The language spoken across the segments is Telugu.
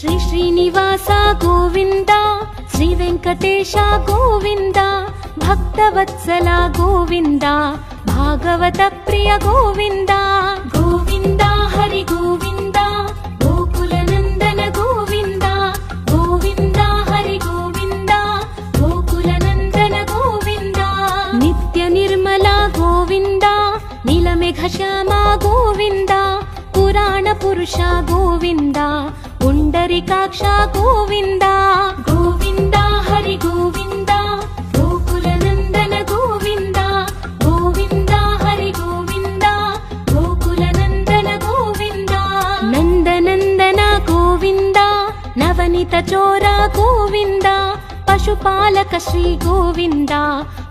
శ్రీ శ్రీనివాస గోవింద, శ్రీ వెంకటేశ గోవింద, భక్తవత్సల గోవింద, భాగవత ప్రియ గోవింద. గోవింద హరి గోవింద, గోకుల నందన గోవింద, గోవింద హరి గోవింద, గోకుల నందన గోవింద. నిత్య నిర్మల గోవింద, నీలమేఘ శ్యామ గోవింద, పురాణ పురుష గోవింద, పుండరీకాక్ష గోవింద. గోవింద హరి గోవింద, గోకుల నందన గోవింద, గోవింద హరి గోవింద, గోకుల నందన గోవింద. నందనందన గోవింద, నవనిత చోర గోవింద, పశుపాలక శ్రీ గోవింద,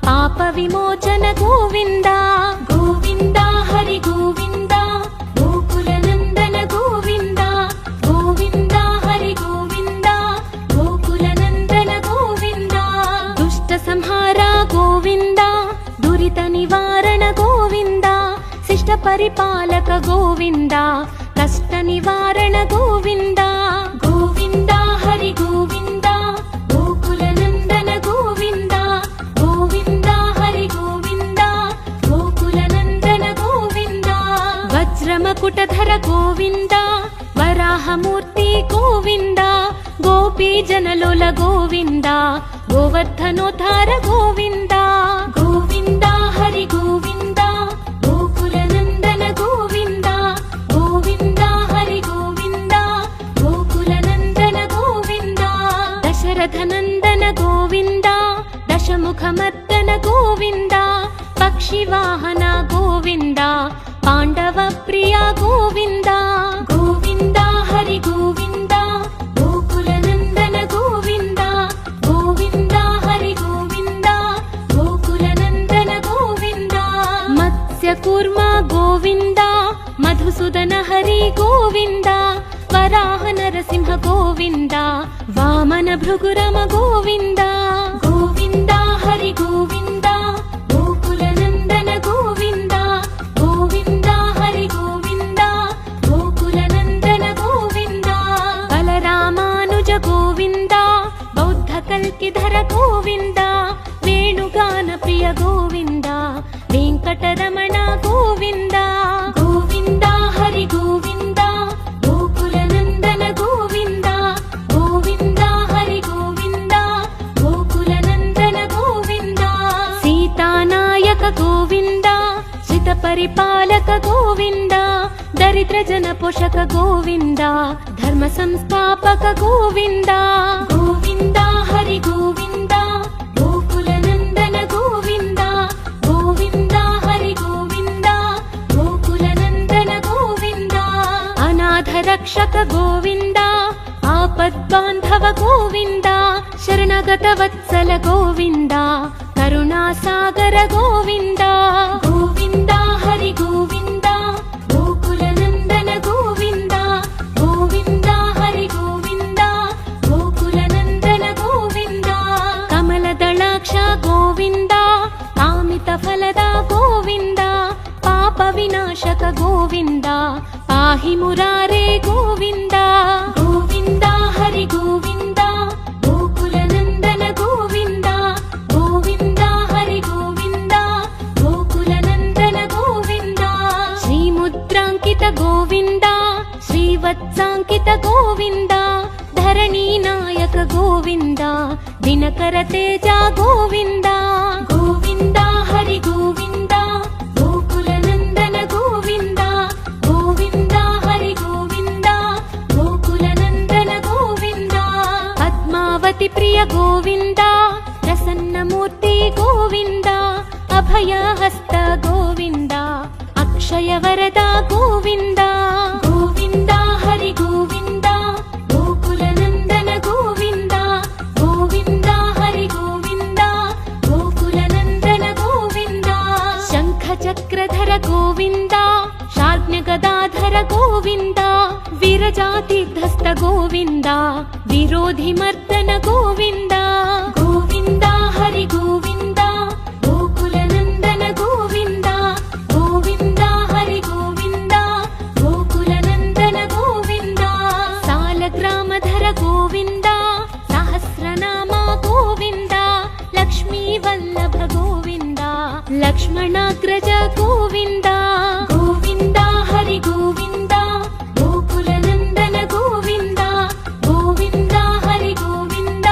పాప విమోచన గోవింద. గోవింద హరి గోవింద, గోకుల నందన గోవింద, గోవింద హరి గోవింద, గోకుల నందన గోవింద. దుష్ట సంహార గోవింద, దురిత నివారణ గోవింద, శిష్ట పరిపాలక గోవింద, కష్ట నివారణ గోవింద. గోవింద హరి గోవింద, గోకుల నందన గోవింద, గోవింద హరి గోవింద, గోకుల నందన గోవింద. వజ్రమకుటధర గోవింద, వరాహమూర్తి గోవింద, గోపీ జనలోల గోవింద, గోవర్ధనోద్ధార గోవింద. గోవింద హరి గోవింద, గోకుల నందన గోవింద, గోవింద హరి గోవింద, గోకుల నందన గోవింద. దశరథ నందన గోవింద, దశముఖమర్దన గోవింద, పక్షివాహన గోవింద, పాండవ ప్రియ గోవింద. గోవింద హరి గోవింద, గోకుల నందన గోవింద, గోవింద హరి గోవింద, గోకుల నందన గోవింద. మత్స్య కూర్మ గోవింద, మధుసూదన హరి గోవింద, వరాహ నరసింహ గోవింద, వామన భృగురమ గోవింద. గోవింద హరి గోవింద, గోకుల నందన గోవింద, గోవింద హరి గోవింద, గోకుల నందన గోవింద. బలరామానుజ గోవింద, బౌద్ధ కల్కిధర గోవింద, వేణుగాన ప్రియ గోవింద, వెంకటరమణ గోవింద. గోవింద హరి గోవింద, గోకుల నందన గోవింద, గోవింద హరి గోవింద, గోకుల నందన గోవింద. సీతానాయక గోవింద, శ్రిత పరిపాలక గోవింద, దరిద్ర జన పోషక గోవింద, ధర్మ సంస్థాపక గోవింద. గోవింద హరి గోవింద, గోకుల నందన గోవింద, గోవింద హరి గోవింద, గోకుల నందన గోవింద. అనాథ రక్షక గోవింద, ఆపద్బాంధవ గోవింద, శరణగత వత్సల గోవింద, కరుణాసాగర గోవింద. గోవింద హరి గోవింద, గోకుల నందన గోవింద, గోవింద హరి గోవింద, గోకుల నందన గోవింద. కమలదళాక్ష గోవింద, కామిత ఫలద గోవింద, పాప వినాశక గోవింద, పాహి మురారే గోవింద. గోవింద హరి గోవింద, గోకుల నందన గోవింద, గోవింద హరి గోవింద, గోకుల నందన గోవింద. శ్రీముద్రాంకిత గోవింద, శ్రీవత్సాంకిత గోవింద, ధరణీ నాయక గోవింద, దినకర తేజ గోవింద. గోవింద హరి గోవింద, గోకుల నందన గోవింద, గోవింద హరి గోవింద, గోకుల నందన గోవింద. పద్మావతి ప్రియ గోవింద, ప్రసన్నమూర్తి గోవింద, అభయహస్త గోవింద, అక్షయ వరద గోవింద. గోవింద హరి గోవింద, గోకుల నందన గోవింద, గోవింద హరి గోవింద, గోకుల నందన గోవింద. శంఖ చక్రధర గోవింద, శార్జ్ఞ గదాధర గోవింద, విరజాతీర్థస్థ గోవింద, విరోధి మర్దన గోవింద. గోవింద హరి గోవింద, గోకుల నందన గోవింద, గోవింద హరి గోవింద, గోకుల నందన గోవింద. సాలగ్రామధర అగ్రజ గోవింద గోవింద హరి గోవింద గోకుల నందన గోవింద గోవింద హరి గోవింద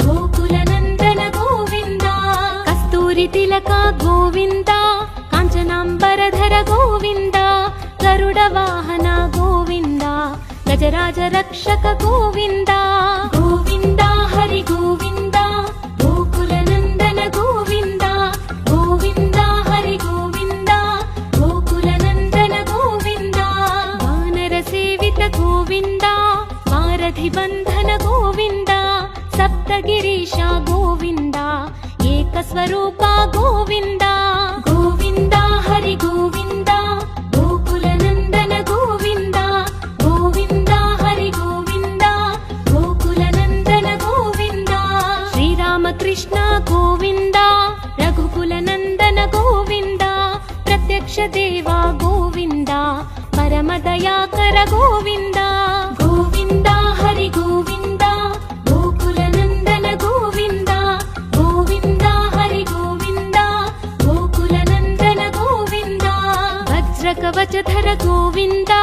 గోకుల నందన గోవింద కస్తూరి తిలక గోవింద కాంచనాంబరధర గోవింద గరుడ వాహన గోవింద గజరాజ రక్షక గోవింద గోవింద హరి గోవింద గోకుల నందన గోవింద గోవింద హరి గోవింద గోకుల నందన గోవింద వానర సేవిత గోవింద వారధి బంధన గోవింద సప్తగిరీశ గోవింద ఏక స్వరూప గోవింద గోవింద హరి గోవింద గోకుల నందన గోవింద గోవింద హరి గోవింద గోకుల నందన గోవింద శ్రీరామకృష్ణ గోవింద రఘుకుల నందన గోవింద ప్రత్యక్ష దేవ గోవింద పరమ దయాకర గోవింద గోవింద హరి గోవింద గోకుల నందన గోవింద గోవింద హరి గోవింద గోకుల నందన గోవింద వజ్రకవచధర గోవింద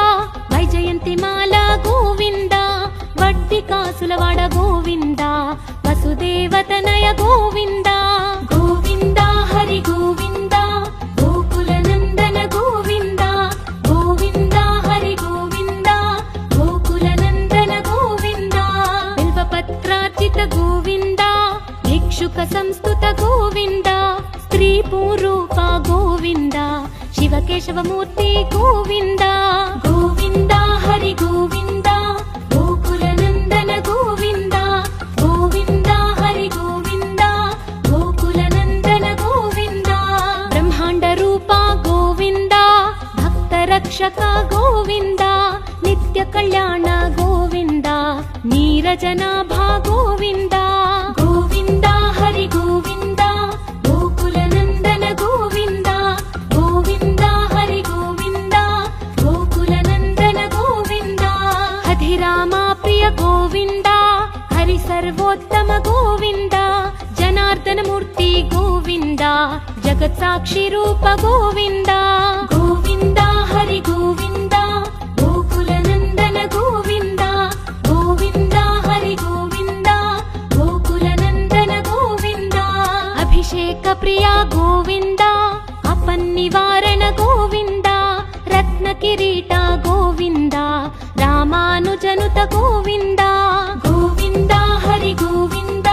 వైజయంతి మాల గోవింద వడ్డి కాసులవాడ గోవింద వసుదేవతనయ గోవింద గోవింద హరి గోవింద గోకుల నందన గోవింద గోవింద హరి గోవింద గోకుల నందన గోవింద బిల్వపత్రార్చిత గోవింద భిక్షుక సంస్తుత గోవింద స్త్రీ పూరూప గోవింద శివకేశవమూర్తి గోవింద గోవింద హరి గోవింద గోకుల నందన గోవింద గోవింద హరి గోవింద గోకుల నందన గోవింద బ్రహ్మాండ రూప గోవింద భక్త రక్షక గోవింద నిత్య కళ్యాణ గోవింద నీరజనాభ గోవింద గోవింద హరి గోవింద గోకుల నందన గోవింద గోవింద హరి గోవింద గోకుల నందన గోవింద హరిరామ ప్రియ గోవింద హరి సర్వోత్తమ గోవింద జనార్దన మూర్తి గోవింద జగత్ సాక్షి రూప గోవింద గోవింద హరి గోవింద గోకుల నందన గోవింద గోవింద హరి గోవింద గోకుల నందన గోవింద అభిషేక ప్రియ గోవింద అపన్నివారణ గోవింద రత్న కిరీట గోవింద రామానుజనుత గోవింద గోవింద హరి గోవింద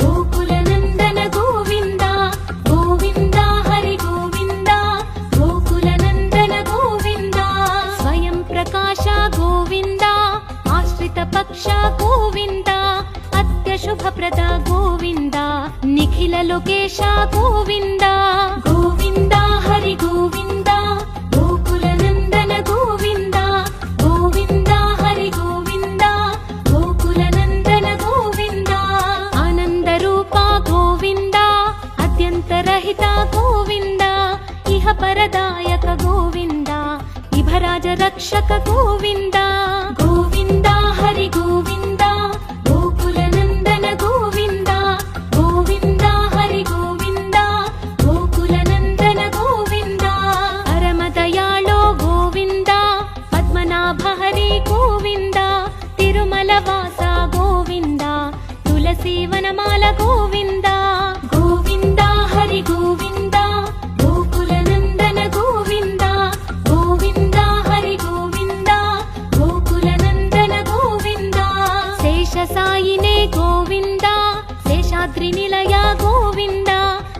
గోకుల నందన గోవింద గోవింద హరి గోవింద గోకుల నందన గోవింద స్వయం ప్రకాశ గోవింద ఆశ్రిత పక్ష గోవింద అత్యశుభప్రద గోవింద నిఖిల లోకేశ గోవింద గోవింద హరి గోవింద గోకుల నందన గోవింద గోవింద హరి గోవింద గోకుల నందన గోవింద ఆనంద రూప గోవింద అత్యంతరహిత గోవింద ఇహ పరదాయక గోవింద ఇభరాజ రక్షక గోవింద గోవింద హరి గోవింద గోకుల నందన గోవింద గోవింద హరి గోవింద గోకుల నందన గోవింద పరమ దయాళో గోవింద పద్మనాభ హరి గోవింద తిరుమల వాస గోవింద తులసి వనమాల గోవింద గోవింద హరి గోవింద గోకుల నందన గోవింద గోవింద హరి గోవింద గోకుల నందన గోవింద శేష సాయినే గోవింద శేషాద్రి నిలయ గోవింద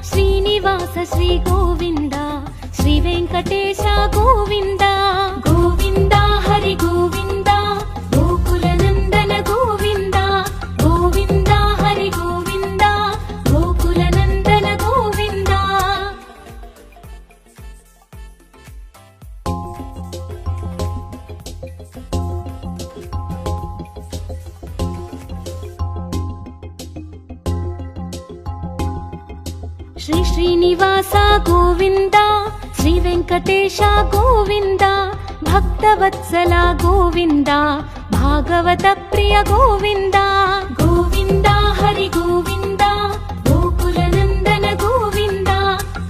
శ్రీనివాస శ్రీ గోవింద శ్రీ వెంకటేశ గోవింద గోవింద హరి గోవింద గోకుల నందన గోవింద గోవింద హరి గోవింద గోకుల నందన గోవింద శ్రీ శ్రీనివాస గోవింద శ్రీ వెంకటేశ గోవింద భక్తవత్సల గోవింద భాగవత ప్రియ గోవింద గోవింద హరి గోవింద గోకుల నందన గోవింద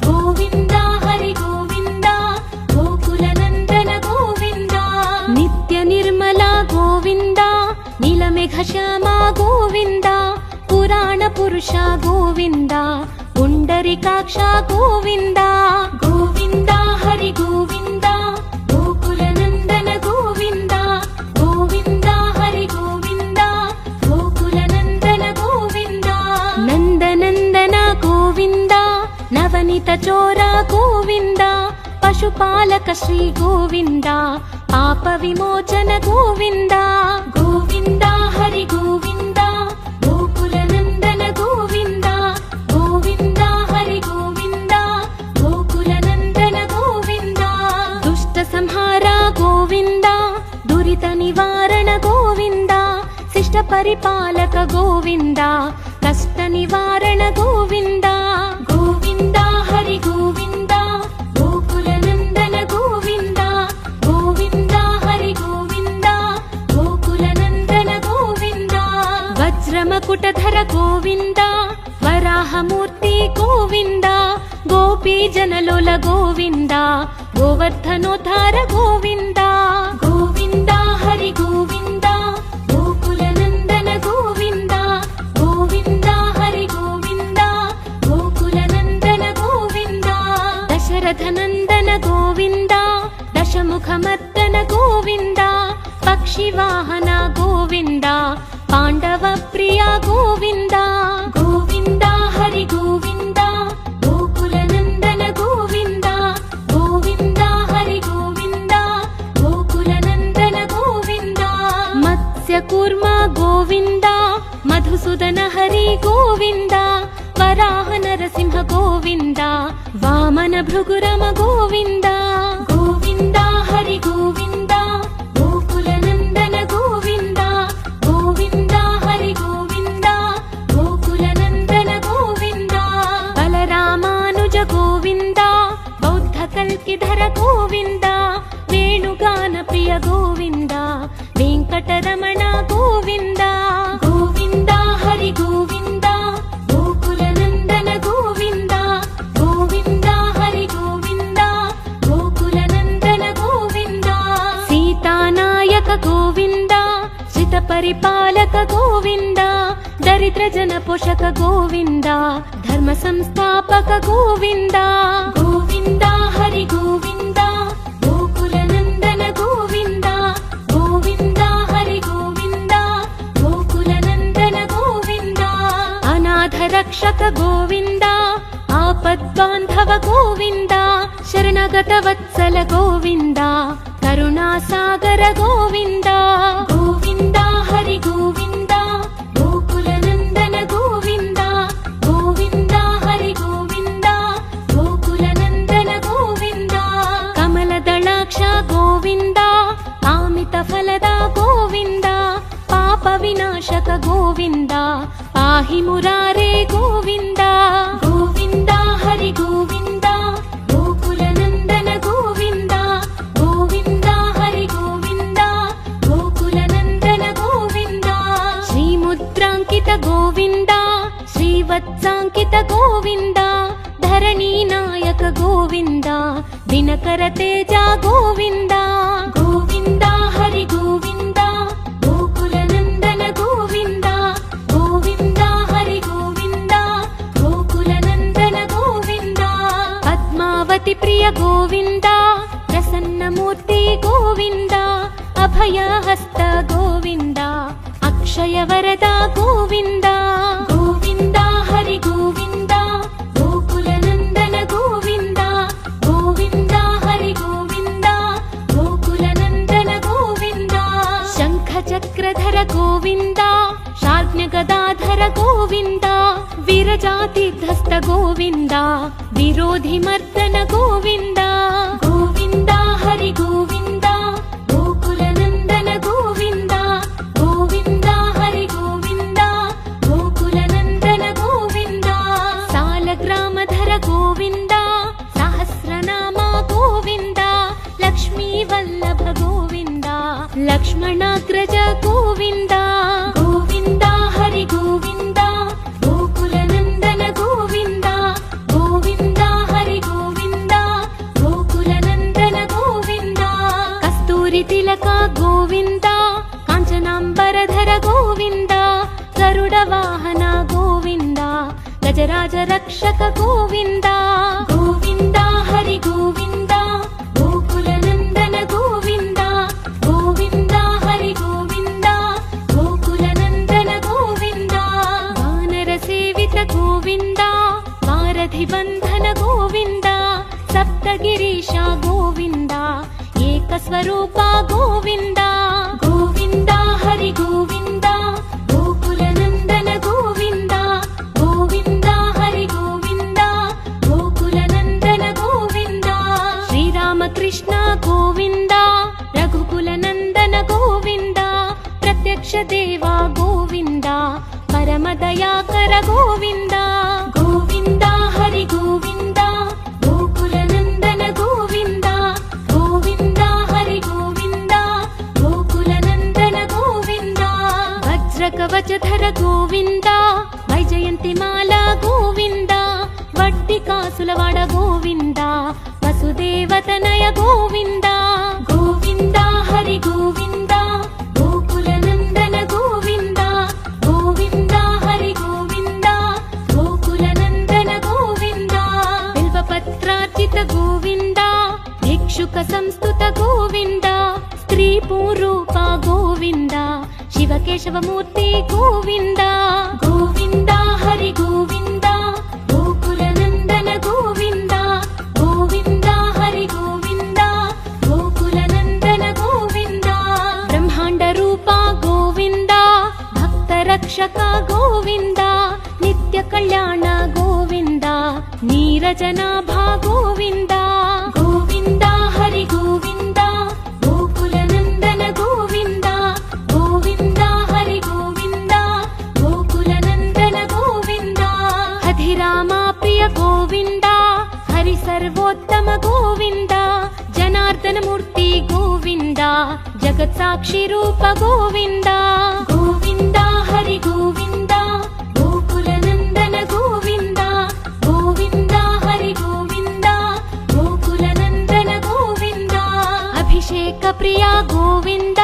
గోవింద హరి గోవింద ಮೇಘಶ್ಯಾಮ ಗೋವಿಂದ ಪುರಾಣ ಪುರುಷ ಗೋವಿಂದ ಪುಂಡರಿಕಾಕ್ಷ ಗೋವಿಂದ ಗೋವಿಂದ ಹರಿ ಗೋವಿಂದ ಗೋಕುಲ ನಂದನ ಗೋವಿಂದ ಗೋವಿಂದ ಹರಿ ಗೋವಿಂದ ಗೋಕುಲ ನಂದನ ಗೋವಿಂದ ನಂದನಂದನ ಗೋವಿಂದ ನವನಿತ ಚೋರ ಗೋವಿಂದ ಪಶುಪಾಲಕ ಶ್ರೀ ಗೋವಿಂದ ಪಾಪ ವಿಮೋಚನ ಗೋವಿಂದ ಗೋವಿಂದ ಹರಿ ಗೋವಿಂದ ಗೋಕುಲ ನಂದನ ಗೋವಿಂದ ಗೋವಿಂದ ಹರಿ ಗೋವಿಂದ ಗೋಕುಲ ನಂದನ ಗೋವಿಂದ ದುಷ್ಟ ಸಂಹಾರ ಗೋವಿಂದ ದುರಿತ ನಿವಾರಣ ಗೋವಿಂದ ಶಿಷ್ಟ ಪರಿಪಾಲಕ ಗೋವಿಂದ ಕಷ್ಟ ನಿವಾರಣ ಗೋವಿಂದ ಗೋವಿಂದ ಹರಿ ಗೋವಿಂದ ಗೋಕುಲ ನಂದನ ಗೋವಿಂದ ಗೋವಿಂದ ಹರಿ ಗೋವಿಂದ ಗೋಕುಲ ನಂದನ ಗೋವಿಂದ ವಜ್ರಮಕುಟಧರ ಗೋವಿಂದ ವರಾಹ ಮೂರ್ತಿ ಗೋವಿಂದ ಗೋಪಿ ಜನಲೋಲ ಗೋವಿಂದ ಗೋವರ್ಧನೋದ್ಧಾರ ಗೋವಿಂದ ಗೋವಿಂದ ಹರಿ ಗೋವಿಂದ ಗೋಕುಲ ನಂದನ ಗೋವಿಂದ ಗೋವಿಂದ ಹರಿ ಗೋವಿಂದ ಗೋಕುಲ ನಂದನ ಗೋವಿಂದ ದಶರಥ ನಂದನ ಗೋವಿಂದ ದಶಮುಖ ಮರ್ದನ ಗೋವಿಂದ ಪಕ್ಷಿ ವಾಹನ ಗೋವಿಂದ ಪಾಂಡವ ಪ್ರಿಯ ಗೋವಿಂದ ಗೋವಿಂದ ಹರಿ ಗೋವಿಂದ ಗೋಕುಲ ನಂದನ ಗೋವಿಂದ ಗೋವಿಂದ ಹರಿ ಗೋವಿಂದ ಗೋಕುಲ ನಂದನ ಗೋವಿಂದ ಮತ್ಸ್ಯ ಕೂರ್ಮ ಗೋವಿಂದ ಮಧುಸೂದನ ಹರಿ ಗೋವಿಂದ ವರಾಹ ನರಸಿಂಹ ಗೋವಿಂದ ವಾಮನ ಭೃಗುರಮ ಗೋವಿಂದ ಗೋವಿಂದ ಹರಿ ಗೋವಿಂದ ಗೋಕುಲ ನಂದನ ಗೋವಿಂದ ಗೋವಿಂದ ಹರಿ ಗೋವಿಂದ ಗೋಕುಲ ನಂದನ ಗೋವಿಂದ ಬಲರಾಮಾನುಜ ಗೋವಿಂದ ಬೌದ್ಧ ಕಲ್ಕಿಧರ ಗೋವಿಂದ ವೇಣುಗಾನ ಪ್ರಿಯ ಗೋವಿಂದ ವೆಂಕಟರಮಣ ಗೋವಿಂದ ಗೋವಿಂದ ಹರಿ ಗೋವಿಂದ ಗೋಕುಲ ನಂದನ ಗೋವಿಂದ ಗೋವಿಂದ ಹರಿ ಗೋವಿಂದ ಗೋಕುಲ ನಂದನ ಗೋವಿಂದ ಸೀತಾನಾಯಕ ಗೋವಿಂದ ಶ್ರಿತ ಪರಿಪಾಲಕ ಗೋವಿಂದ ದರಿದ್ರ ಜನ ಪೋಷಕ ಗೋವಿಂದ ಧರ್ಮ ಸಂಸ್ಥಾಪಕ ಗೋವಿಂದ ಗೋವಿಂದ ಹರಿ ಗೋವಿಂದ ಗೋಕುಲ ನಂದನ ಗೋವಿಂದ ಗೋವಿಂದ ಹರಿ ಗೋವಿಂದ ಗೋಕುಲ ನಂದನ ಗೋವಿಂದ ಅನಾಥ ರಕ್ಷಕ ಗೋವಿಂದ ಆಪದ್ಬಾಂಧವ ಗೋವಿಂದ ಶರಣಗತ ವತ್ಸಲ ಗೋವಿಂದ ಕರುಣಾಸಾಗರ ಗೋವಿಂದ ಗೋವಿಂದ ಹರಿ ಗೋವಿಂದ ಗೋಕುಲ ನಂದನ ಗೋವಿಂದ ಗೋವಿಂದ ಹರಿ ಗೋವಿಂದ ಗೋಕುಲ ನಂದನ ಗೋವಿಂದ ಕಮಲದಳಾಕ್ಷ ಗೋವಿಂದ ಕಾಮಿತ ಫಲದ ಗೋವಿಂದ ಪಾಪ ವಿನಾಶಕ ಗೋವಿಂದ ಪಾಹಿ ಮುರಾರೇ ಗೋವಿಂದ ಗೋವಿಂದ ಹರಿ ಗೋವಿಂದ ಗೋಕುಲ ನಂದನ ಗೋವಿಂದ ಗೋವಿಂದ ಹರಿ ಗೋವಿಂದ ಗೋಕುಲ ನಂದನ ಗೋವಿಂದ ಶ್ರೀ ಮುದ್ರಾಂಕಿತ ಗೋವಿಂದ ಶ್ರೀವತ್ಸಾಂಕಿತ ಗೋವಿಂದ ಧರಣಿ ನಾಯಕ ಗೋವಿಂದ ದಿನಕರ ತೇಜ ಗೋವಿಂದ ಗೋವಿಂದ ಹರಿ ಗೋವಿಂದ ಗೋಕುಲ ನಂದನ ಗೋವಿಂದ ಗೋವಿಂದ ಹರಿ ಗೋವಿಂದ ಗೋಕುಲ ನಂದನ ಗೋವಿಂದ ಪದ್ಮಾವತಿ ಪ್ರಿಯ ಗೋವಿಂದ ಪ್ರಸನ್ನ ಮೂರ್ತಿ ಗೋವಿಂದ ಅಭಯ ಹಸ್ತ ಗೋವಿಂದ ಅಕ್ಷಯ ವರದ ಗೋವಿಂದ ಗೋವಿಂದ ಹರಿ ಗೋವಿಂದ ಗೋಕುಲ ನಂದನ ಗೋವಿಂದ ಗೋವಿಂದ ಹರಿ ಗೋವಿಂದ ಗೋಕುಲ ನಂದನ ಗೋವಿಂದ ಶಂಖ ಚಕ್ರಧರ ಗೋವಿಂದ ಶಾರ್ಜ್ಞ ಗದಾಧರ ಗೋವಿಂದ ವಿರಜಾತಿಧಸ್ತ ಗೋವಿಂದ ವಿರೋಧಿ ಮರ್ದನ ಗೋವಿಂದ ಗೋವಿಂದ ಹರಿ ಗೋವಿಂದ ಗೋಕುಲ ನಂದನ ಗೋವಿಂದ ಗೋವಿಂದ ಹರಿ ಗೋವಿಂದ ಗೋಕುಲ ನಂದನ ಗೋವಿಂದ ಸಾಲಗ್ರಾಮಧರ ಗೋವಿಂದ ಸಹಸ್ರನಾಮ ಗೋವಿಂದ ಲಕ್ಷ್ಮೀ ವಲ್ಲಭ ಗೋವಿಂದ ಲಕ್ಷ್ಮಣಾಗ್ರಜ ಗೋವಿಂದ ಗೋವಿಂದ ಹರಿ ಗೋವಿಂದ ಗೋಕುಲ ನಂದನ ಗೋವಿಂದ ಗೋವಿಂದ ಹರಿ ಗೋವಿಂದ ಗೋಕುಲ ನಂದನ ಗೋವಿಂದ ಕಸ್ತೂರಿ ತಿಲಕ ಗೋವಿಂದ ಕಾಂಚನಾಂಬ ಪೀತಾಂಬರಧರ ಗೋವಿಂದ ಗರುಡ ವಾಹನ ಗೋವಿಂದ ಗಜರಾಜ ರಕ್ಷಕ ಗೋವಿಂದ ಗೋವಿಂದ ಹರಿ ಗೋವಿಂದ ಗೋಕುಲ ನಂದನ ಗೋವಿಂದ ಗೋವಿಂದ ಹರಿ ಗೋವಿಂದ ಗೋಕುಲ ನಂದನ ಗೋವಿಂದ ವಾನರ ಸೇವಿತ ಗೋವಿಂದ ವಾರಧಿ ಬಂಧನ ಗೋವಿಂದ ಸಪ್ತಗಿರೀಶ ಗೋವಿಂದ ಏಕ ಸ್ವರೂಪ ಗೋವಿಂದ ಗೋವಿಂದ ಹರಿ ಗೋವಿಂದ ಗೋಕುಲ ನಂದನ ಗೋವಿಂದ ಗೋವಿಂದ ಹರಿ ಗೋವಿಂದ ಗೋಕುಲ ನಂದನ ಗೋವಿಂದ ಶ್ರೀರಾಮಕೃಷ್ಣ ಗೋವಿಂದ ರಘುಕುಲ ನಂದನ ಗೋವಿಂದ ಪ್ರತ್ಯಕ್ಷ ದೇವ ಗೋವಿಂದ ಪರಮ ದಯಾಕರ ಗೋವಿಂದ ಗೋವಿಂದ ಹರಿ ಗೋವಿಂದ ಗೋಕುಲ ನಂದನ ಗೋವಿಂದ ಗೋವಿಂದ ಹರಿ ಗೋವಿಂದ ಗೋಕುಲ ನಂದನ ಗೋವಿಂದ ವಜ್ರ ಕವಚಧರ ಗೋವಿಂದ ವೈಜಯಂತಿ ಮಾಲಾ ಗೋವಿಂದ ವಡ್ಡಿ ಕಾಸುಲವಾಡ ಗೋವಿಂದ ವಸುದೇವತನಯ ಗೋವಿಂದ ಗೋವಿಂದ ಹರಿ ಗೋವಿಂದ ಗೋಕುಲ ನಂದನ ಗೋವಿಂದ ಗೋವಿಂದ ಹರಿ ಗೋವಿಂದ ಗೋಕುಲ ನಂದನ ಗೋವಿಂದ ಬಿಲ್ವಪತ್ರಾರ್ಚಿತ ಗೋವಿಂದ ಭಿಕ್ಷುಕ ಸಂಸ್ತುತ ಗೋವಿಂದ ಸ್ತ್ರೀ ಪೂರೂಪ ಗೋವಿಂದ ಶಿವಕೇಶವ ಮೂರ್ತಿ ಗೋವಿಂದ ಗೋವಿಂದ ಹರಿ ಗೋವಿಂದ ಗೋಕುಲ ನಂದನ ಗೋವಿಂದ ಗೋವಿಂದ ಹರಿ ಗೋವಿಂದ ಗೋಕುಲ ನಂದನ ಗೋವಿಂದ ಬ್ರಹ್ಮಾಂಡ ರೂಪ ಗೋವಿಂದ ಭಕ್ತ ರಕ್ಷಕ ಗೋವಿಂದ ನಿತ್ಯ ಕಲ್ಯಾಣ ಗೋವಿಂದ ನೀರಜನಾಭ ಗೋವಿಂದ ಗೋವಿಂದ ಹರಿ ಗೋವಿಂದ ಗೋಕುಲ ನಂದನ ಗೋವಿಂದ ಗೋವಿಂದ ಹರಿ ಗೋವಿಂದ ಗೋಕುಲ ನಂದನ ಗೋವಿಂದ ಹಧಿರಾಮ ಪ್ರಿಯ ಗೋವಿಂದ ಹರಿ ಸರ್ವೋತ್ತಮ ಗೋವಿಂದ ಜನಾರ್ದನ ಮೂರ್ತಿ ಗೋವಿಂದ ಜಗತ್ ಸಾಕ್ಷಿ ರೂಪ ಗೋವಿಂದ ಗೋವಿಂದ ಹರಿ ಗೋವಿಂದ ಗೋಕುಲ ನಂದನ ಗೋವಿಂದ ಗೋವಿಂದ ಹರಿ ಗೋವಿಂದ ಗೋಕುಲ ನಂದನ ಗೋವಿಂದ ಅಭಿಷೇಕ ಪ್ರಿಯ ಗೋವಿಂದ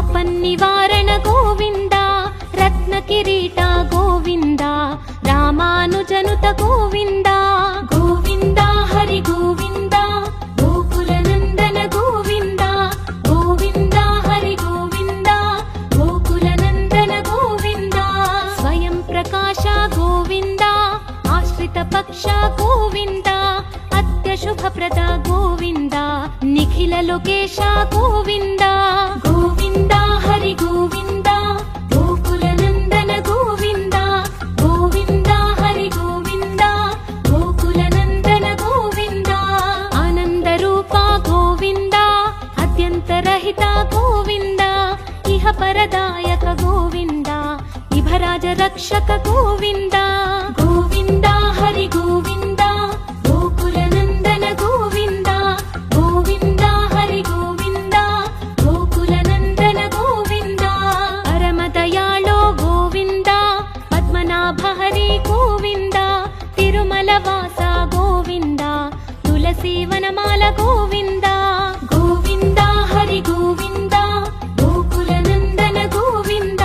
ಅಪನ್ನಿವಾರಣ ಗೋವಿಂದ ರತ್ನ ಕಿರೀಟ ಗೋವಿಂದ ರಾಮಾನುಜನುತ ಗೋವಿಂದ ಗೋವಿಂದ ಹರಿ ಗೋವಿಂದ ಗೋಕುಲ ನಂದನ ಗೋವಿಂದ ಗೋವಿಂದ ಹರಿ ಗೋವಿಂದ ಗೋಕುಲ ನಂದನ ಗೋವಿಂದ ಸ್ವಯಂ ಪ್ರಕಾಶ ಗೋವಿಂದ ಆಶ್ರಿತ ಪಕ್ಷ ಗೋವಿಂದ ಅತ್ಯಶುಭ ಪ್ರದ ಗೋವಿಂದ ನಿಖಿಲ ಲೋಕೇಶ ಗೋವಿಂದ ಗೋವಿಂದ ಹರಿ ಗೋವಿಂದ ಗೋಕುಲ ನಂದನ ಗೋವಿಂದ ಗೋವಿಂದ ಹರಿ ಗೋವಿಂದ ಗೋಕುಲ ನಂದನ ಗೋವಿಂದ ಆನಂದ ರೂಪ ಗೋವಿಂದ ಅತ್ಯಂತರಹಿತ ಗೋವಿಂದ ಇಹ ಪರದಾಯಕ ಗೋವಿಂದ ಇಭರಾಜ ರಕ್ಷಕ ಗೋವಿಂದ ಗೋವಿಂದ ಹರಿ ಗೋವಿಂದ ಗೋಕುಲ ನಂದನ ಗೋವಿಂದ ಗೋವಿಂದ ಹರಿ ಗೋವಿಂದ ಗೋಕುಲ ನಂದನ ಗೋವಿಂದ ಪರಮ ದಯಾಳೋ ಗೋವಿಂದ ಪದ್ಮನಾಭ ಹರಿ ಗೋವಿಂದ ತಿರುಮಲ ವಾಸ ಗೋವಿಂದ ತುಳಸಿ ವನಮಾಲ ಗೋವಿಂದ ಗೋವಿಂದ ಹರಿ ಗೋವಿಂದ ಗೋಕುಲ ನಂದನ ಗೋವಿಂದ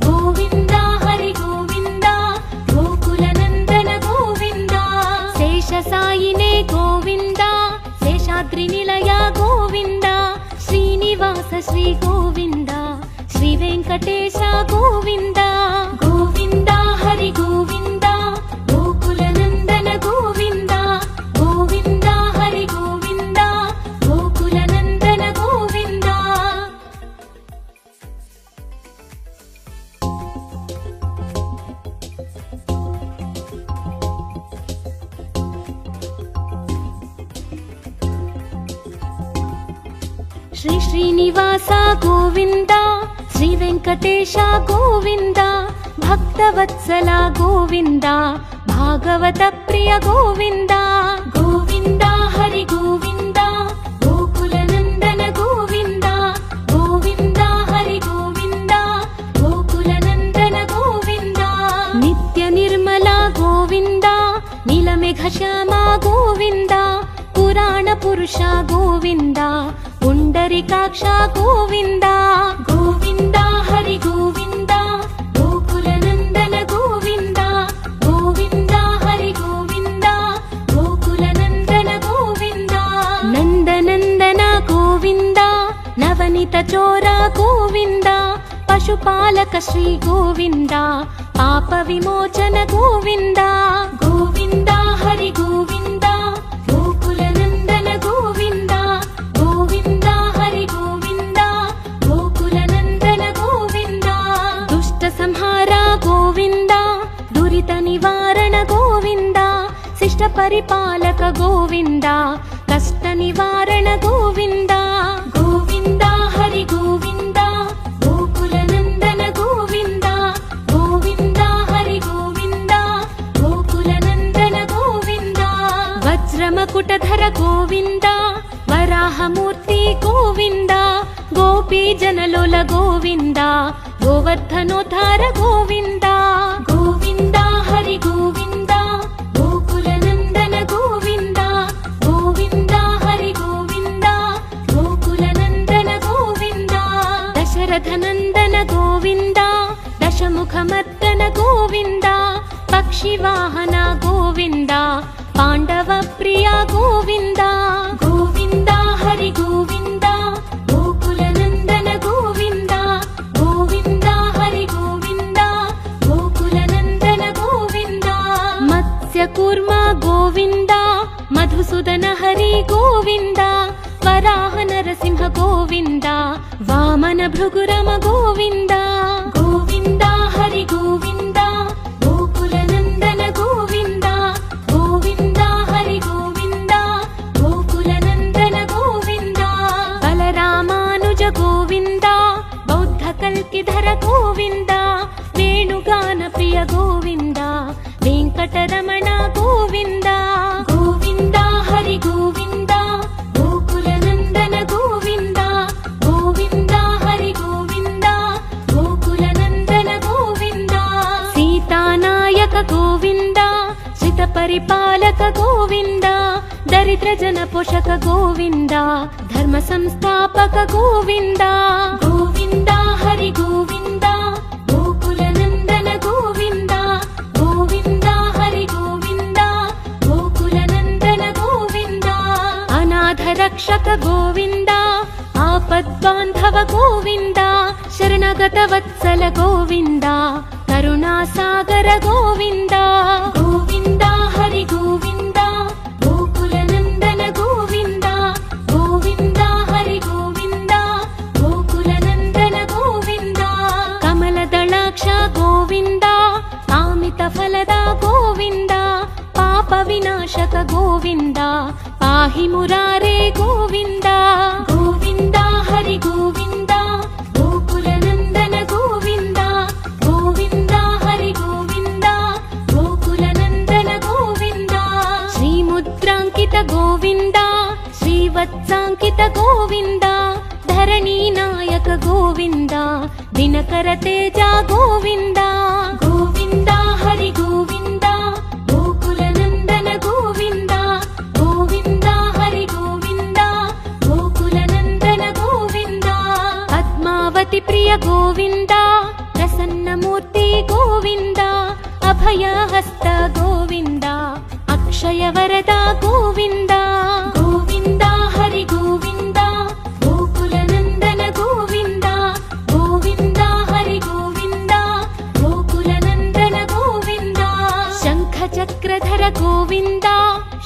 ಗೋವಿಂದ ಹರಿ ಗೋವಿಂದ ಗೋಕುಲ ನಂದನ ಗೋವಿಂದ ಶೇಷ ಸಾಯಿನೇ ಗೋವಿಂದ ಶೇಷಾದ್ರಿ ನಿಲಯ ಗೋವಿಂದ ಶ್ರೀನಿವಾಸ ಶ್ರೀ ಗೋವಿಂದ ಶ್ರೀ ವೆಂಕಟೇಶ ಗೋವಿಂದ ಗೋವಿಂದ ಹರಿ ಗೋವಿಂದ ಗೋಕುಲ ನಂದನ ಗೋವಿಂದ ಗೋವಿಂದ ಹರಿ ಗೋವಿಂದ ಗೋಕುಲ ನಂದನ ಗೋವಿಂದ ಶ್ರೀ ಶ್ರೀನಿವಾಸ ಗೋವಿಂದ ಶ್ರೀ ವೆಂಕಟೇಶ ಗೋವಿಂದ ಭಕ್ತವತ್ಸಲ ಗೋವಿಂದ ಭಾಗವತ ಪ್ರಿಯ ಗೋವಿಂದ ಗೋವಿಂದ ಹರಿ ಗೋವಿಂದ ಗೋಕುಲ ನಂದನ ಗೋವಿಂದ ಗೋವಿಂದ ಹರಿ ಗೋವಿಂದ ಗೋಕುಲ ನಂದನ ಗೋವಿಂದ ನಿತ್ಯ ನಿರ್ಮಲ ಗೋವಿಂದ ನೀಲಮೇಘ ಶ್ಯಾಮ ಗೋವಿಂದ ಪುರಾಣ ಪುರುಷ ಗೋವಿಂದ ಪುಂಡರಿಕಾಕ್ಷ ಗೋವಿಂದ ಗೋವಿಂದ ಹರಿ నవనిత చోర గోవింద పశుపాలక శ్రీ గోవింద పాప విమోచన గోవింద గోవింద హరి గోవింద గోకుల నందన గోవింద గోవింద హరి గోవింద గోకుల నందన గోవింద దుష్ట సంహార గోవింద దురిత నివారణ గోవింద శిష్ట పరిపాలక గోవింద కష్ట నివారణ గోవింద గోవింద హరి గోవింద గోకుల నందన గోవింద గోవింద హరి గోవింద గోకుల నందన గోవింద వజ్రమకుటధర గోవింద వరాహమూర్తి గోవింద గోపీ జనలోల గోవింద గోవర్ధనోద్ధార గోవింద గోవింద హరి గోవింద గోకుల నందన గోవింద గోవింద హరి గోవింద గోకుల నందన గోవింద దశరథ నందన గోవింద దశముఖమర్దన గోవింద పక్షివాహన గోవింద పాండవ ప్రియ గోవింద గోవింద హరి గోవింద గోకుల నందన గోవింద గోవింద హరి గోవింద గోకుల నందన గోవింద మత్స్య కూర్మ గోవింద మధుసూదన హరి గోవింద వరాహ నరసింహ గోవింద వామన భృగురమ గోవింద గోవింద హరి గోవింద గోకుల నందన గోవింద గోవింద హరి గోవింద గోకుల నందన గోవింద బలరామానుజ గోవింద బౌద్ధ కల్కిధర గోవింద వేణుగాన ప్రియ గోవింద వెంకటరమణ గోవింద గోవింద హరి గోవింద గోకుల నందన గోవింద గోవింద హరి గోవింద గోకుల నందన గోవింద సీతానాయక గోవింద శ్రిత పరిపాలక గోవింద దరిద్ర జన పోషక గోవింద ధర్మ సంస్థాపక గోవింద గోవింద హరి గోవింద గోకుల నందన గోవింద గోవింద హరి గోవింద గోకుల నందన గోవింద అనాథ రక్షక గోవింద ఆపద్బాంధవ గోవింద శరణగత వత్సల గోవింద కరుణాసాగర గోవింద గోవింద హరి గోవింద గోకుల నందన గోవింద గోవింద హరి గోవింద గోకుల నందన గోవింద కమల దళాక్ష గోవింద కామిత ఫలద గోవింద పాప వినాశక గోవింద పాహి మురారే గోవింద గోవింద హరి గోవింద గోకుల నందన గోవింద గోవింద హరి గోవింద గోకుల నందన గోవింద శ్రీముద్రాంకిత గోవింద శ్రీవత్సాంకిత గోవింద ధరణీ నాయక గోవింద దినకర తేజ గోవింద గోవింద హరి గోవింద గోకుల నందన గోవింద గోవింద హరి గోవింద గోకుల నందన గోవింద పద్మావతి ప్రియ గోవింద ప్రసన్నమూర్తి గోవింద అభయహస్త గోవింద అక్షయ వరద గోవింద గోవింద హరి గోవింద గోకుల నందన గోవింద గోవింద హరి గోవింద గోకుల నందన గోవింద శంఖ చక్రధర గోవింద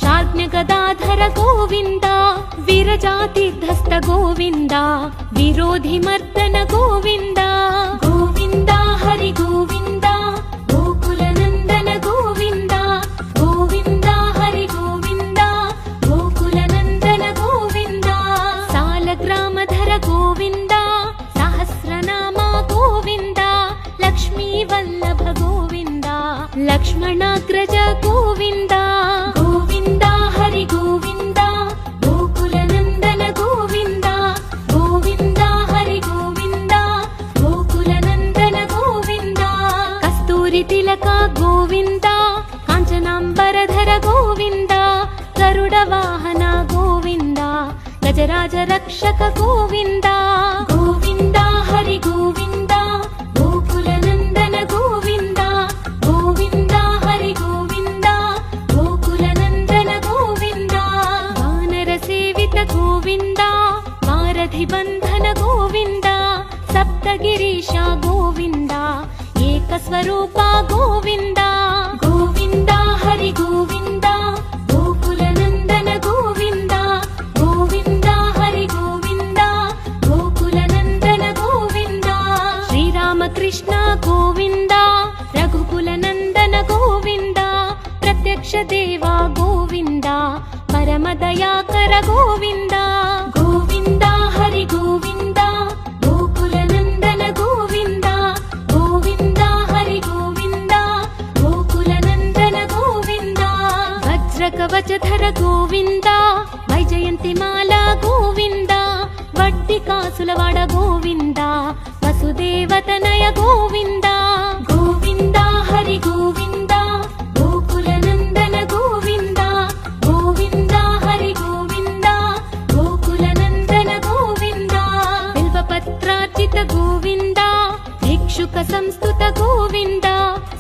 శార్జ్ఞ గదాధర గోవింద విరజాతీర్థస్థ గోవింద విరోధి మర్దన గోవింద గోవింద హరి గోవింద గోకుల నందన గోవింద గోవింద హరి గోవింద గోకుల నందన గోవింద సాలగ్రామధర గోవింద సహస్రనామ గోవింద లక్ష్మీ వల్లభ గోవింద లక్ష్మణాగ్రజ గోవింద గోవింద హరి గోవింద గోకుల నందన గోవింద గోవింద హరి గోవింద గోకుల నందన గోవింద కస్తూరి తిలక గోవింద కాంచనాంబరధర గోవింద గరుడ వాహన గోవింద గజరాజ రక్షక గోవింద గోవింద హరి గోవింద గోకుల నందన గోవింద గోవింద హరి గోవింద గోకుల నందన గోవింద వానర సేవిత గోవింద వారధి బంధన ಗೋವಿಂದ ಸಪ್ತಗಿರೀಶ ಗೋವಿಂದ ಏಕಸ್ವರೂಪ ಗೋವಿಂದ ಗೋವಿಂದ ಹರಿ ಗೋವಿಂದ ಗೋಕುಲ ನಂದನ ಗೋವಿಂದ ಗೋವಿಂದ ಹರಿ ಗೋವಿಂದ ಗೋಕುಲ ನಂದನ ಗೋವಿಂದ ಶ್ರೀರಾಮಕೃಷ್ಣ ಗೋವಿಂದ ರಘುಕುಲ ನಂದನ ಗೋವಿಂದ ಪ್ರತ್ಯಕ್ಷ ದೇವ ಗೋವಿಂದ ಪರಮ ದಯಾಕರ ಗೋವಿಂದ ಗೋವಿಂದ ಹರಿ ಗೋವಿಂದ ಗೋಕುಲ ನಂದನ ಗೋವಿಂದ ಗೋವಿಂದ ಹರಿ ಗೋವಿಂದ ಗೋಕುಲ ನಂದನ ಗೋವಿಂದ ವಜ್ರ ಕವಚಧರ ಗೋವಿಂದ ವೈಜಯಂತಿ ಮಾಲಾ ಗೋವಿಂದ ವಡ್ಡಿ ಕಾಸುಲವಾಡ ಗೋವಿಂದ ವಸುದೇವತನಯ ಗೋವಿಂದ ಗೋವಿಂದ ಹರಿ ಗೋವಿಂದ ಗೋಕುಲ ನಂದನ ಗೋವಿಂದ ಗೋವಿಂದ ಹರಿ ಗೋವಿಂದ ಗೋಕುಲ ನಂದನ ಗೋವಿಂದ ಬಿಲ್ವಪತ್ರಾರ್ಚಿತ ಗೋವಿಂದ ಭಿಕ್ಷುಕ ಸಂಸ್ತುತ ಗೋವಿಂದ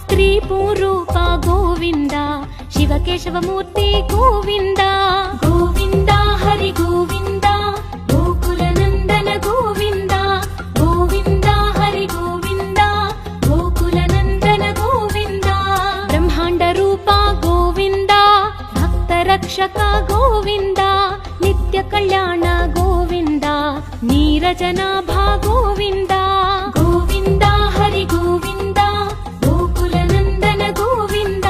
ಸ್ತ್ರೀ ಪೂರೂಪ ಗೋವಿಂದ ಶಿವಕೇಶವ ಮೂರ್ತಿ ಗೋವಿಂದ ಗೋವಿಂದ ಹರಿ ಗೋವಿಂದ ಗೋಕುಲ ನಂದನ ಗೋವಿಂದ ಗೋವಿಂದ ಹರಿ ಗೋವಿಂದ ಗೋಕುಲ ನಂದನ ಗೋವಿಂದ ಬ್ರಹ್ಮಾಂಡ ರೂಪ ಗೋವಿಂದ ಭಕ್ತ ರಕ್ಷಕ ಗೋವಿಂದ ನಿತ್ಯ ಕಲ್ಯಾಣ ಗೋವಿಂದ ನೀರಜನಾಭ ಗೋವಿಂದ ಗೋವಿಂದ ಹರಿ ಗೋವಿಂದ ಗೋಕುಲ ನಂದನ ಗೋವಿಂದ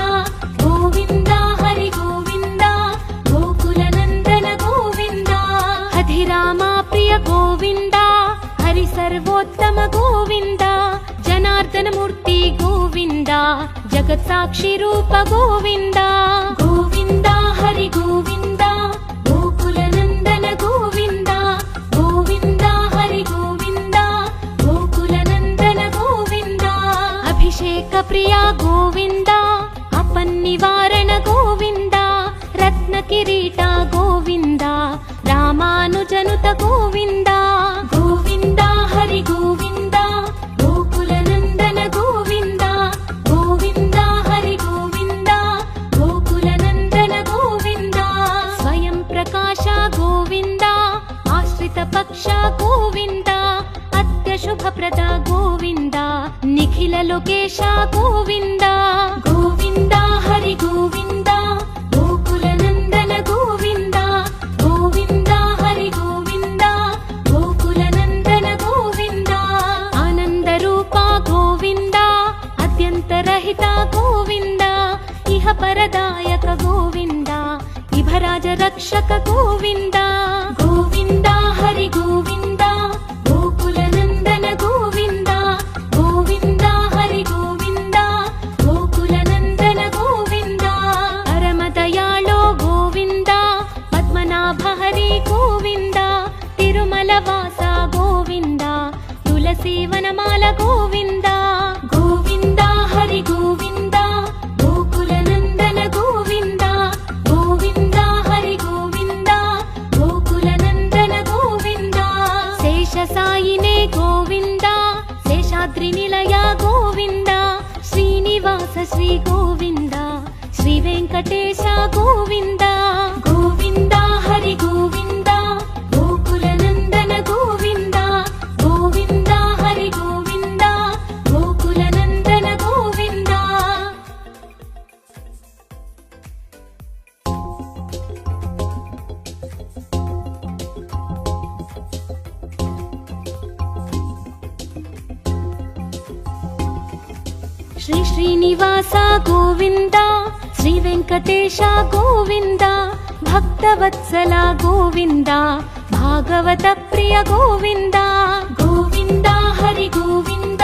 ಗೋವಿಂದ ಹರಿ ಗೋವಿಂದ ಗೋಕುಲ ನಂದನ ಗೋವಿಂದ ಹಧಿರಾಮ ಪ್ರಿಯ ಗೋವಿಂದ ಹರಿ ಸರ್ವೋತ್ತಮ ಗೋವಿಂದ ಜನಾರ್ದನ ಮೂರ್ತಿ ಗೋವಿಂದ ಜಗತ್ ಸಾಕ್ಷಿ ರೂಪ ಗೋವಿಂದ ಗೋವಿಂದ ಹರಿ ಗೋವಿಂದ ಗೋಕುಲ ನಂದನ ಗೋವಿಂದ ಗೋವಿಂದ ಹರಿ ಗೋವಿಂದ ಗೋಕುಲ ನಂದನ ಗೋವಿಂದ ಅಭಿಷೇಕ ಪ್ರಿಯ ಗೋವಿಂದ ಅಪನ್ನಿವಾರಣ ಗೋವಿಂದ ರತ್ನ ಕಿರೀಟ ಗೋವಿಂದ ರಾಮಾನುಜನುತ ಗೋವಿಂದ ಗೋವಿಂದ ಹರಿ ಗೋವಿಂದ ಗೋಕುಲ ನಂದನ ಗೋವಿಂದ ಗೋವಿಂದ ಹರಿ ಗೋವಿಂದ ಗೋಕುಲ ನಂದನ ಗೋವಿಂದ ಸ್ವಯಂ ಪ್ರಕಾಶ ಗೋವಿಂದ ಆಶ್ರಿತ ಪಕ್ಷ ಗೋವಿಂದ ಅತ್ಯಶುಭಪ್ರದ ಗೋವಿಂದ ನಿಖಿಲ ಲೋಕೇಶ ಗೋವಿಂದ ಗೋವಿಂದ ಹರಿ ಗೋವಿಂದ ಗೋಕುಲ ನಂದನ ಗೋವಿಂದ ಗೋವಿಂದ ಹರಿ ಗೋವಿಂದ ಗೋಕುಲ ನಂದನ ಗೋವಿಂದ ಆನಂದ ರೂಪ ಗೋವಿಂದ ಅತ್ಯಂತರಹಿತ ಗೋವಿಂದ ಇಹ ಪರದಾಯಕ ಗೋವಿಂದ ಇಭರಾಜ ರಕ್ಷಕ ಗೋವಿಂದ ಗೋವಿಂದ ಹರಿ ಗೋವಿಂದ ಗೋಕುಲ ನಂದನ ಗೋವಿಂದ ಗೋವಿಂದ ಹರಿ ಗೋವಿಂದ ಗೋಕುಲ ನಂದನ ಗೋವಿಂದ ಪರಮ ದಯಾಳೋ ಗೋವಿಂದ ಪದ್ಮನಾಭ ಹರಿ ಗೋವಿಂದ ತಿರುಮಲ ವಾಸ ಗೋವಿಂದ ತುಳಸಿ ವನಮಾಲ ಗೋವಿಂದ ಗೋವಿಂದ ಹರಿ ಗೋವಿಂದ ಗೋಕುಲ ನಂದನ ಗೋವಿಂದ ಗೋವಿಂದ ಹರಿ ಗೋವಿಂದ ಗೋಕುಲ ನಂದನ ಗೋವಿಂದ ಶೇಷ ಸಾಯಿನೇ ಗೋವಿಂದ ಶೇಷಾದ್ರಿ ನಿಲಯ ಗೋವಿಂದ ಶ್ರೀನಿವಾಸ ಶ್ರೀ ಗೋವಿಂದ ಶ್ರೀ ವೆಂಕಟೇಶ ಗೋವಿಂದ ಗೋವಿಂದ ಹರಿ ಗೋವಿಂದ ಗೋಕುಲ ನಂದನ ಗೋವಿಂದ ಗೋವಿಂದ ಹರಿ ಗೋವಿಂದ ಗೋಕುಲ ನಂದನ ಗೋವಿಂದ ಶ್ರೀ ಶ್ರೀನಿವಾಸ ಗೋವಿಂದ ಶ್ರೀ ವೆಂಕಟೇಶ ಗೋವಿಂದ ಭಕ್ತವತ್ಸಲ ಗೋವಿಂದ ಭಾಗವತ ಪ್ರಿಯ ಗೋವಿಂದ ಗೋವಿಂದ ಹರಿ ಗೋವಿಂದ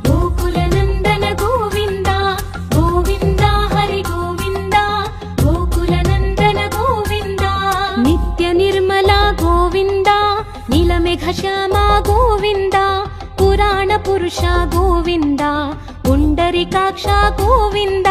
ಗೋಕುಲ ನಂದನ ಗೋವಿಂದ ಗೋವಿಂದ ಹರಿ ಗೋವಿಂದ ಗೋಕುಲ ನಂದನ ಗೋವಿಂದ ನಿತ್ಯ ನಿರ್ಮಲ ಗೋವಿಂದ ನೀಲಮೇಘ ಶ್ಯಾಮ ಗೋವಿಂದ ಪುರಾಣ ಪುರುಷ ಗೋವಿಂದ ಪುಂಡರಿಕಾಕ್ಷ ಗೋವಿಂದ